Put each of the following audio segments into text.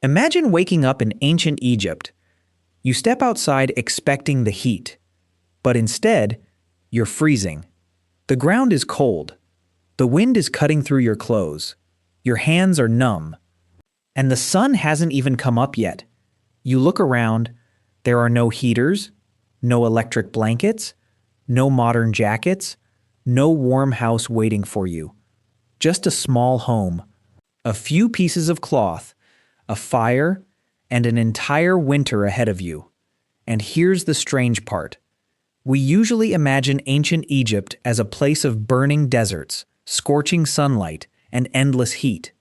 Imagine waking up in ancient Egypt. You step outside expecting the heat, but instead, you're freezing. The ground is cold. The wind is cutting through your clothes. Your hands are numb. And the sun hasn't even come up yet. You look around. There are no heaters, no electric blankets, no modern jackets, no warm house waiting for you. Just a small home, a few pieces of cloth, a fire, and an entire winter ahead of you. And here's the strange part. We usually imagine ancient Egypt as a place of burning deserts, scorching sunlight, and endless heat.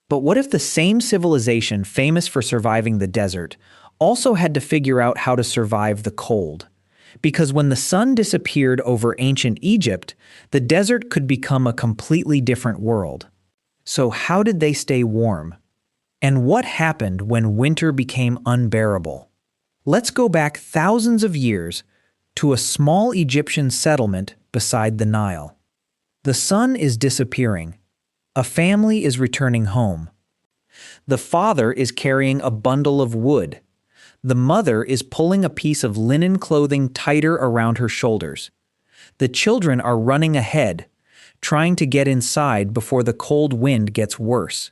But what if the same civilization famous for surviving the desert also had to figure out how to survive the cold? Because when the sun disappeared over ancient Egypt, the desert could become a completely different world. So how did they stay warm? And what happened when winter became unbearable? Let's go back thousands of years to a small Egyptian settlement beside the Nile. The sun is disappearing. A family is returning home. The father is carrying a bundle of wood. The mother is pulling a piece of linen clothing tighter around her shoulders. The children are running ahead, trying to get inside before the cold wind gets worse.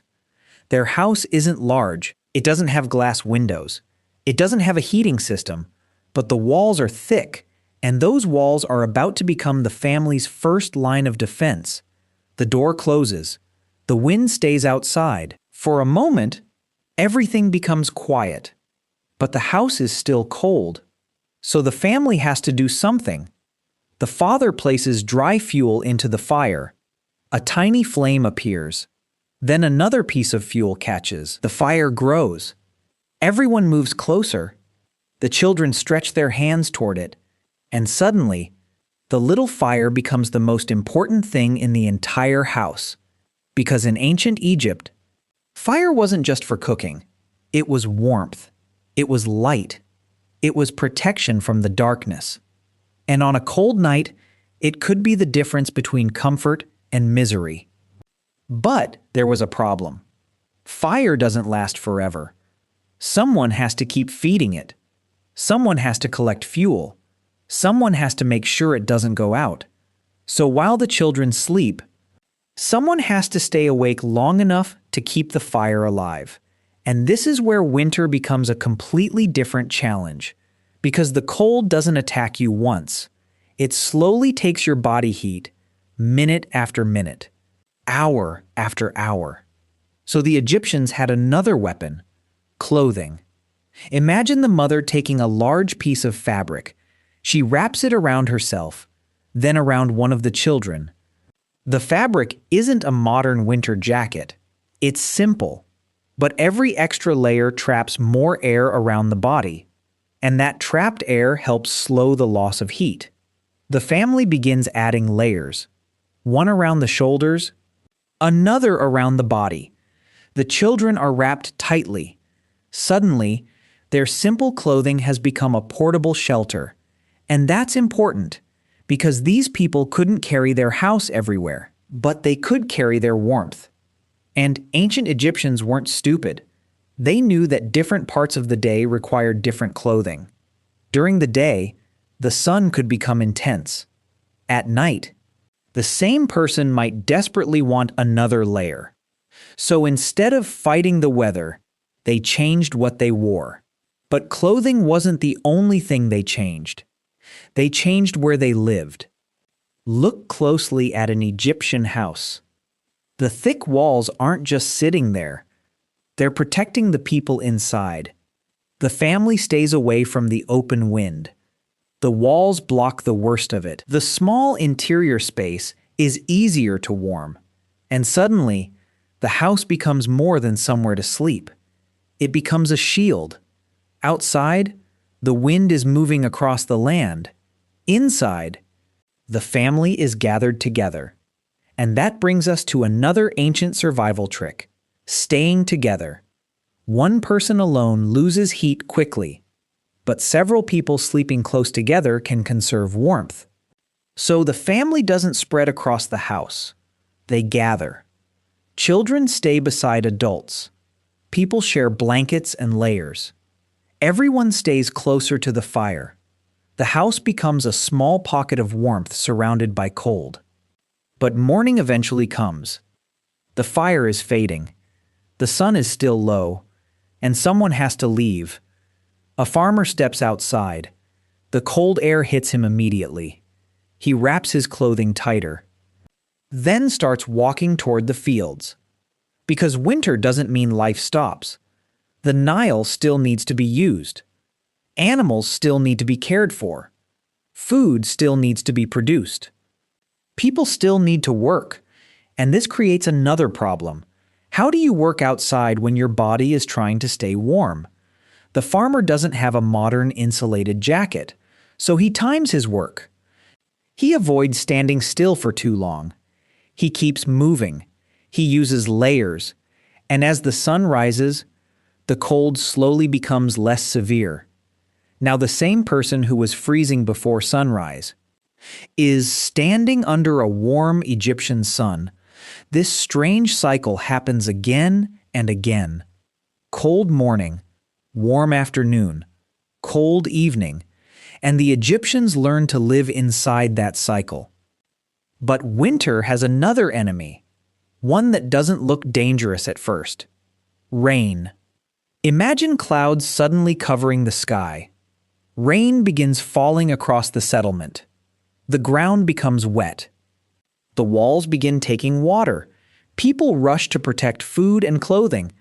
Their house isn't large. It doesn't have glass windows. It doesn't have a heating system, but the walls are thick, and those walls are about to become the family's first line of defense. The door closes. The wind stays outside. For a moment, everything becomes quiet. But the house is still cold. So the family has to do something. The father places dry fuel into the fire. A tiny flame appears. Then another piece of fuel catches. The fire grows. Everyone moves closer. The children stretch their hands toward it. And suddenly, the little fire becomes the most important thing in the entire house. Because in ancient Egypt, fire wasn't just for cooking. It was warmth. It was light. It was protection from the darkness. And on a cold night, it could be the difference between comfort and misery. But there was a problem. Fire doesn't last forever. Someone has to keep feeding it. Someone has to collect fuel. Someone has to make sure it doesn't go out. So while the children sleep, someone has to stay awake long enough to keep the fire alive. And this is where winter becomes a completely different challenge. Because the cold doesn't attack you once. It slowly takes your body heat, minute after minute, hour after hour. So the Egyptians had another weapon, clothing. Imagine the mother taking a large piece of fabric. She wraps it around herself, then around one of the children. The fabric isn't a modern winter jacket. It's simple. But every extra layer traps more air around the body, and that trapped air helps slow the loss of heat. The family begins adding layers, one around the shoulders, another around the body. The children are wrapped tightly. Suddenly, their simple clothing has become a portable shelter. And that's important, because these people couldn't carry their house everywhere, but they could carry their warmth. And ancient Egyptians weren't stupid. They knew that different parts of the day required different clothing. During the day, the sun could become intense. At night, the same person might desperately want another layer. So instead of fighting the weather, they changed what they wore. But clothing wasn't the only thing they changed. They changed where they lived. Look closely at an Egyptian house. The thick walls aren't just sitting there. They're protecting the people inside. The family stays away from the open wind. The walls block the worst of it. The small interior space is easier to warm. And suddenly, the house becomes more than somewhere to sleep. It becomes a shield. Outside, the wind is moving across the land. Inside, the family is gathered together. And that brings us to another ancient survival trick, staying together. One person alone loses heat quickly, but several people sleeping close together can conserve warmth. So the family doesn't spread across the house. They gather. Children stay beside adults. People share blankets and layers. Everyone stays closer to the fire. The house becomes a small pocket of warmth surrounded by cold. But morning eventually comes. The fire is fading. The sun is still low, and someone has to leave. A farmer steps outside. The cold air hits him immediately. He wraps his clothing tighter, then starts walking toward the fields. Because winter doesn't mean life stops. The Nile still needs to be used. Animals still need to be cared for. Food still needs to be produced. People still need to work, and this creates another problem. How do you work outside when your body is trying to stay warm? The farmer doesn't have a modern insulated jacket, so he times his work. He avoids standing still for too long. He keeps moving. He uses layers, and as the sun rises, the cold slowly becomes less severe. Now the same person who was freezing before sunrise is standing under a warm Egyptian sun. This strange cycle happens again and again. Cold morning, warm afternoon, cold evening, and the Egyptians learn to live inside that cycle. But winter has another enemy, one that doesn't look dangerous at first: rain. Imagine clouds suddenly covering the sky. Rain begins falling across the settlement. The ground becomes wet. The walls begin taking water. People rush to protect food and clothing.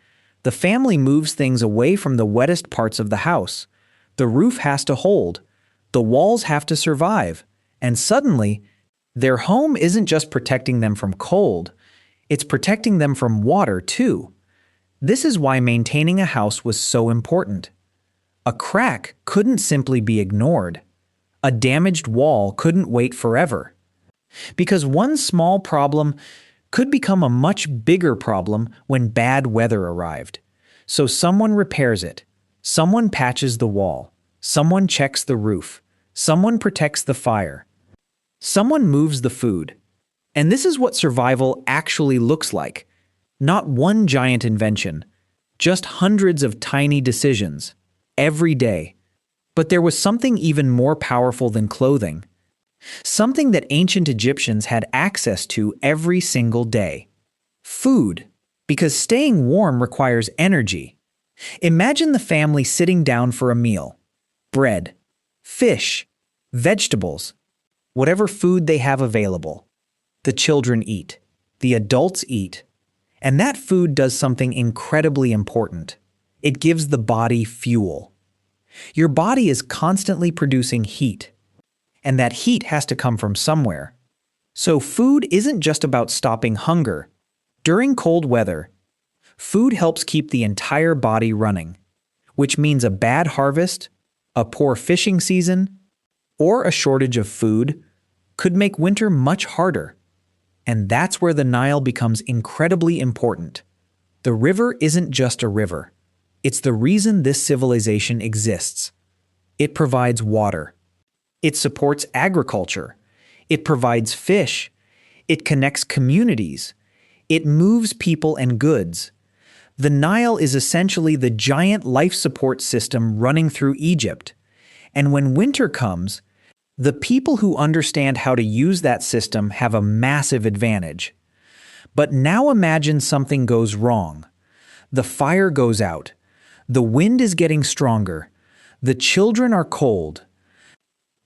The family moves things away from the wettest parts of the house. The roof has to hold. The walls have to survive. And suddenly, their home isn't just protecting them from cold, it's protecting them from water too. This is why maintaining a house was so important. A crack couldn't simply be ignored. A damaged wall couldn't wait forever. Because one small problem could become a much bigger problem when bad weather arrived. So someone repairs it. Someone patches the wall. Someone checks the roof. Someone protects the fire. Someone moves the food. And this is what survival actually looks like. Not one giant invention, just hundreds of tiny decisions, every day. But there was something even more powerful than clothing. Something that ancient Egyptians had access to every single day. Food, because staying warm requires energy. Imagine the family sitting down for a meal. Bread, fish, vegetables, whatever food they have available. The children eat. The adults eat. And that food does something incredibly important. It gives the body fuel. Your body is constantly producing heat, and that heat has to come from somewhere. So food isn't just about stopping hunger. During cold weather, food helps keep the entire body running, which means a bad harvest, a poor fishing season, or a shortage of food could make winter much harder. And that's where the Nile becomes incredibly important. The river isn't just a river. It's the reason this civilization exists. It provides water. It supports agriculture. It provides fish. It connects communities. It moves people and goods. The Nile is essentially the giant life support system running through Egypt. And when winter comes, the people who understand how to use that system have a massive advantage. But now imagine something goes wrong. The fire goes out. The wind is getting stronger. The children are cold.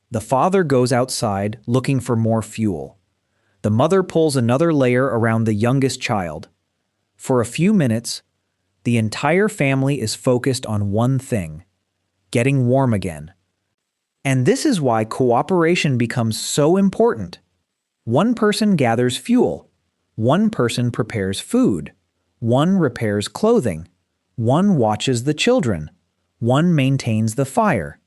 The father goes outside looking for more fuel. The mother pulls another layer around the youngest child. For a few minutes, the entire family is focused on one thing: getting warm again. And this is why cooperation becomes so important. One person gathers fuel. One person prepares food. One repairs clothing. One watches the children. One maintains the fire.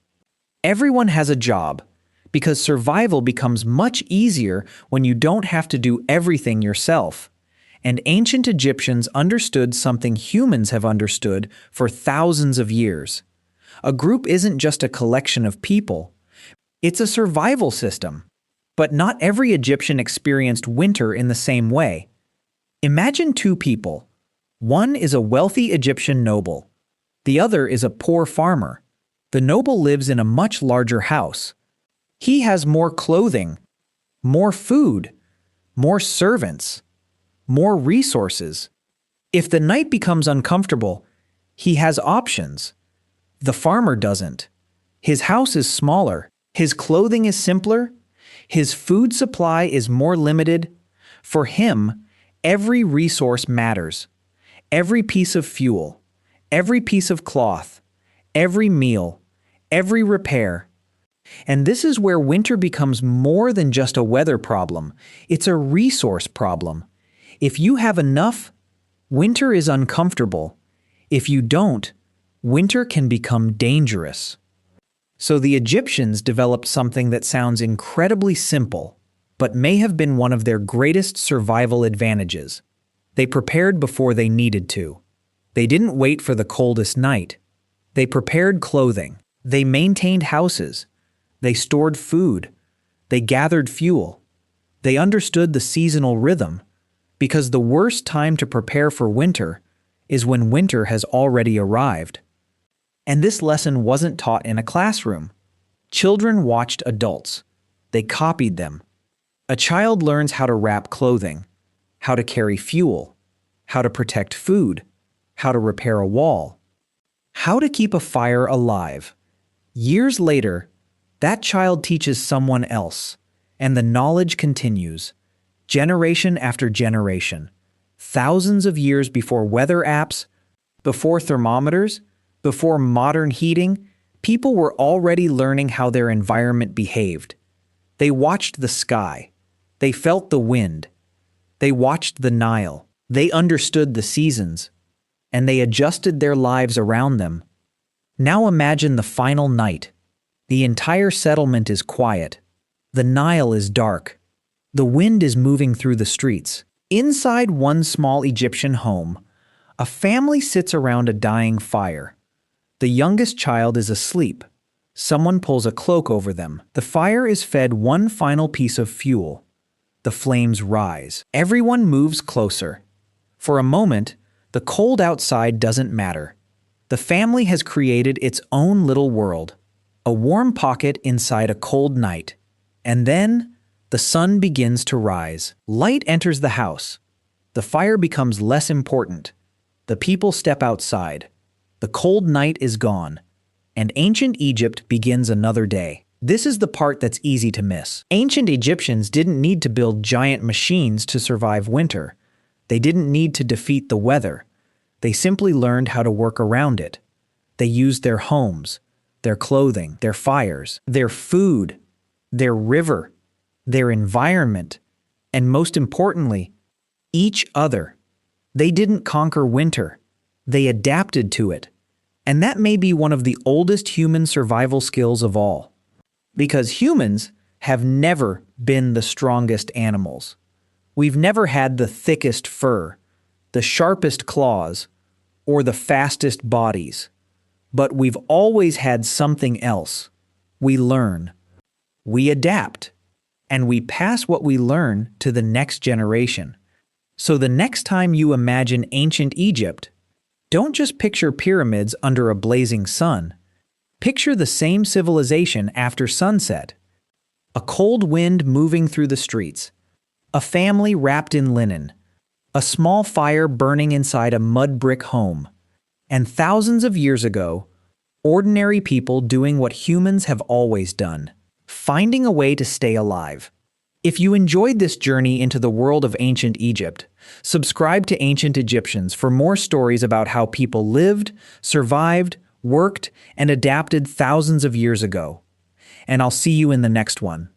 Everyone has a job, because survival becomes much easier when you don't have to do everything yourself. And ancient Egyptians understood something humans have understood for thousands of years. A group isn't just a collection of people. It's a survival system. But not every Egyptian experienced winter in the same way. Imagine two people. One is a wealthy Egyptian noble. The other is a poor farmer. The noble lives in a much larger house. He has more clothing, more food, more servants, more resources. If the night becomes uncomfortable, he has options. The farmer doesn't. His house is smaller, his clothing is simpler, his food supply is more limited. For him, every resource matters. Every piece of fuel, every piece of cloth, every meal, every repair. And this is where winter becomes more than just a weather problem. It's a resource problem. If you have enough, winter is uncomfortable. If you don't, winter can become dangerous. So the Egyptians developed something that sounds incredibly simple, but may have been one of their greatest survival advantages. They prepared before they needed to. They didn't wait for the coldest night. They prepared clothing. They maintained houses. They stored food. They gathered fuel. They understood the seasonal rhythm, because the worst time to prepare for winter is when winter has already arrived. And this lesson wasn't taught in a classroom. Children watched adults. They copied them. A child learns how to wrap clothing, how to carry fuel, how to protect food, how to repair a wall, how to keep a fire alive. Years later, that child teaches someone else, and the knowledge continues, generation after generation. Thousands of years before weather apps, before thermometers, before modern heating, people were already learning how their environment behaved. They watched the sky. They felt the wind. They watched the Nile. They understood the seasons. And they adjusted their lives around them. Now imagine the final night. The entire settlement is quiet. The Nile is dark. The wind is moving through the streets. Inside one small Egyptian home, a family sits around a dying fire. The youngest child is asleep. Someone pulls a cloak over them. The fire is fed one final piece of fuel. The flames rise. Everyone moves closer. For a moment, the cold outside doesn't matter. The family has created its own little world, a warm pocket inside a cold night. And then, the sun begins to rise. Light enters the house. The fire becomes less important. The people step outside. The cold night is gone. And ancient Egypt begins another day. This is the part that's easy to miss. Ancient Egyptians didn't need to build giant machines to survive winter. They didn't need to defeat the weather. They simply learned how to work around it. They used their homes, their clothing, their fires, their food, their river, their environment, and most importantly, each other. They didn't conquer winter. They adapted to it. And that may be one of the oldest human survival skills of all. Because humans have never been the strongest animals. We've never had the thickest fur, the sharpest claws, or the fastest bodies. But we've always had something else. We learn. We adapt. And we pass what we learn to the next generation. So the next time you imagine ancient Egypt, don't just picture pyramids under a blazing sun. Picture the same civilization after sunset. A cold wind moving through the streets. A family wrapped in linen. A small fire burning inside a mud brick home. And thousands of years ago, ordinary people doing what humans have always done. Finding a way to stay alive. If you enjoyed this journey into the world of ancient Egypt, subscribe to Ancient Egyptians for more stories about how people lived, survived, worked, and adapted thousands of years ago. And I'll see you in the next one.